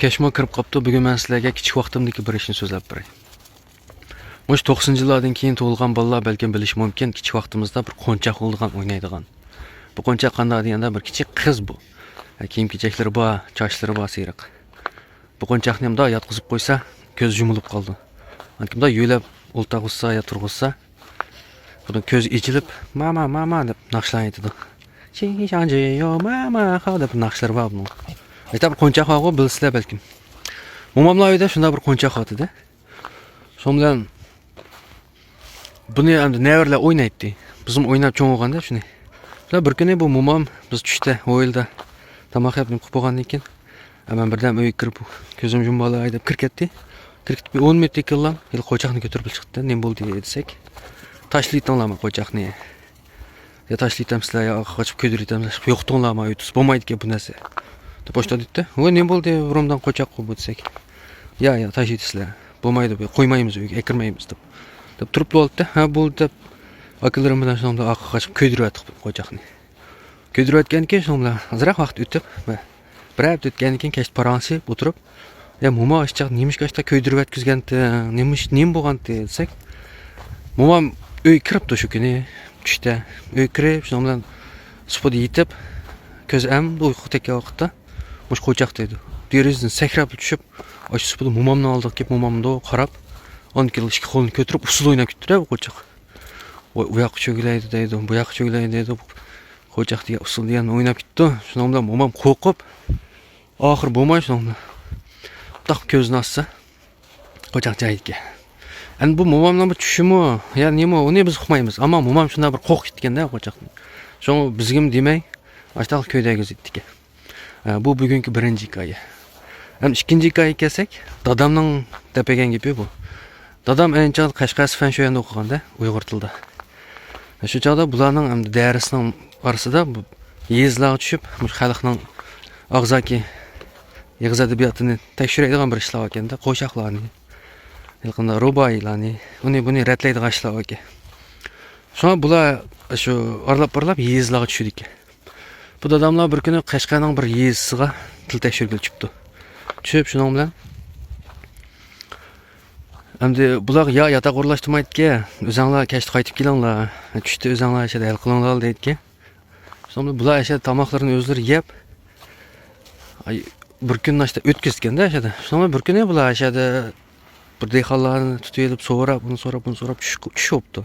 Kechmo kirib qopti. Bugun men sizlarga kichik vaqtimdagi bir ishni so'zlab beray. Mush 90-yillardan keyin tug'ilgan bolalar balkim bilishi mumkin, kichik vaqtimizda bir qo'nchoq bo'lgan o'ynaydigan. Bu qo'nchoq qanday deganda bir kichik qiz bu. Kiyim-kechaklari bor, chochlari bor siyriq. Bu qo'nchoqni ham yotqizib qo'ysa, ko'z yumilib qoldi. Kimda yo'lab o'ltag'izsa yo turg'izsa, bundan ko'z ichilib, mama deb naqshlar aytadi. Ching yo mama deb naqshlar bor bunun. Aytib qo'nchoq haqo bilsizlar balkim. Momamlar uyda shunda bir qo'nchoq otdi. Shon bilan buni endi nevarlar o'ynaydi. Bizim o'ynab cho'ng'oganda shuni. Shunda bir kuni bu momam biz tushda o'yilda tamoq yeb qilib bo'lgandan keyin men birdan uyga kirib ko'zim yumboqlab aydab kirib 10 minut yillam qo'choqni ko'tarib chiqdi. Nima bo'ldi desak, tashlaytinglarmi qo'choqni. Ya tashlaytamsizlar yo qochib ko'diraytamsizlar. Yo'qtinglarmi uytuz bo'lmaydi-ku bu narsa. Deb boshladi. Voy nima bo'ldi? Urumdan qo'choq qo'yib o'tsak. Ya tashlaysizlar. Bo'lmaydi, qo'ymaymiz uyga, kirmaymiz deb turib oldi. Ha bo'ldi deb akalarim bilan shomda qochib ko'dirayotdik qo'choqni. Ko'dirayotgan keyin shomlar azroq vaqt o'tib, bir hafta o'tgandan keyin kech paransi o'tirib, ya momo ishchaq nemish kashta ko'dirib o'tkazgandi, nima bo'lgandi desak, momam uy kiribdi shu kuni tushda. Uy kirib, shom bilan supada yetib, ko'z uyqu tekkan vaqtda mush qo'choq dedi. Derizdan sakrab tushib, osh supada momamni oldiga kelib, momamni qarab, 10 kilo ikki qo'lini ko'tarib usul o'ynab ketdi bu qo'choq. U yoqqa cho'glaydi deydi, bu yoqqa cho'glaydi deydi. Qo'choq degan usul degan o'ynab ketdi. Shundan momam qo'rqib, oxir bo'lmay shundan taq ko'zni ochsa, qo'choq joyiga. Endi bu momamdan bir tushimi, ya nima, uni biz uqmaymiz. Ammo momam shundan bir qo'rqib ketganda qo'choqni. Shu bizgim demay, ashtaq ko'ydagi zitdiki. Bu bugungi birinchi hikoya. Ham ikkinchi hikoyaga kelsak, dadamning depagan gapi bu. Dadam ancha Qashqar Fanshoyanda o'qiganda, Uyg'ur tilida. Shu chog'da bularning ham darsining orasida bu yezlarga tushib, xalqning og'zaki yig'iz adabiyotini tekshiradigan bir ishlar ekanda, qo'shiqlarni, yaqinda ruboiylarni, buni ratlaydigan ishlar ekan. Shuna bular shu orlab yezlarga tushdik. Bu dadamlar bir kuni Qashqarning bir yezisiga til tekshirgil chiqdi. Tushib shuning bilan endi bular yotaq o'rlashtirmaydi-ki, o'zinglar kechda qaytib kelinglar, tushda o'zinglar ashada hal qilinglar deydi-ki. Shunda bular ashada tomoqlarini o'zlari yeb, bir kun nashta o'tkazganda ashada. Shunda bir kuni bular ashada bir dehqonlarni tutib so'rab, buni so'rab tushibdi.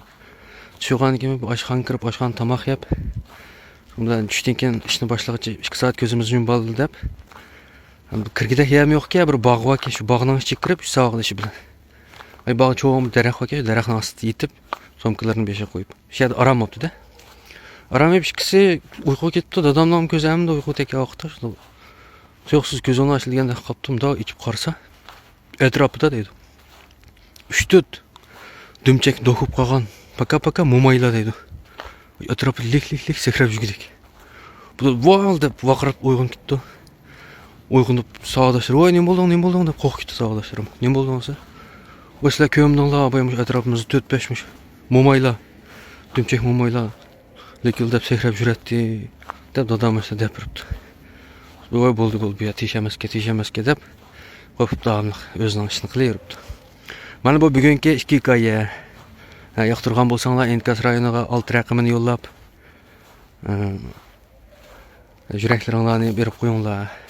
Tushgandan keyin bu oshxona kirib, oshxona tomoq yeb, undan tushdan keyin ishni boshlag'icha 2 soat ko'zimizni yumib deb. Kirgida ham yo'q-ki, bir bog' bor, shu bog'ning ichiga kirib, sog'lishi bilan. Bog' cho'g'im daraxt bor, daraxtning ostida yetib, somkalarni besha qo'yib. Shu yerda orom olibdi-da. Orom yeb ikkisi uyquga ketdi, dadamning ko'zi ham uyqu tekkan vaqtda. So'qsiz ko'zini ochilganda qopdim, ichib qarasa, atrofida deydi. 3-4 dumchak do'qib qolgan, paka momaylar deydi. Atrofida lik sakrab yurdik. Bu vo'l deb vaqirib uyg'on ketdi. Uyg'onib sog'dashlar, "Voy, nima bo'ldi?" deb qo'rqib ketdi sog'dashlarim. Nima bo'ldi o'zi? O'slar ko'mdinglar, boyamish atrofimizda 4-5 momaylar, dumchak momaylar likildab sakrab yuradi deb dadam o'sha gapiribdi. Voy bo'ldi bu teshamasga deb qo'pib o'zining ishini qilaveribdi. Mana bu bugungi 2 hikoya. Yoqtirgan bo'lsanglar, Enkas rayoniga 6 raqamini yo'llab, yuraklaringlarni berib qo'yinglar.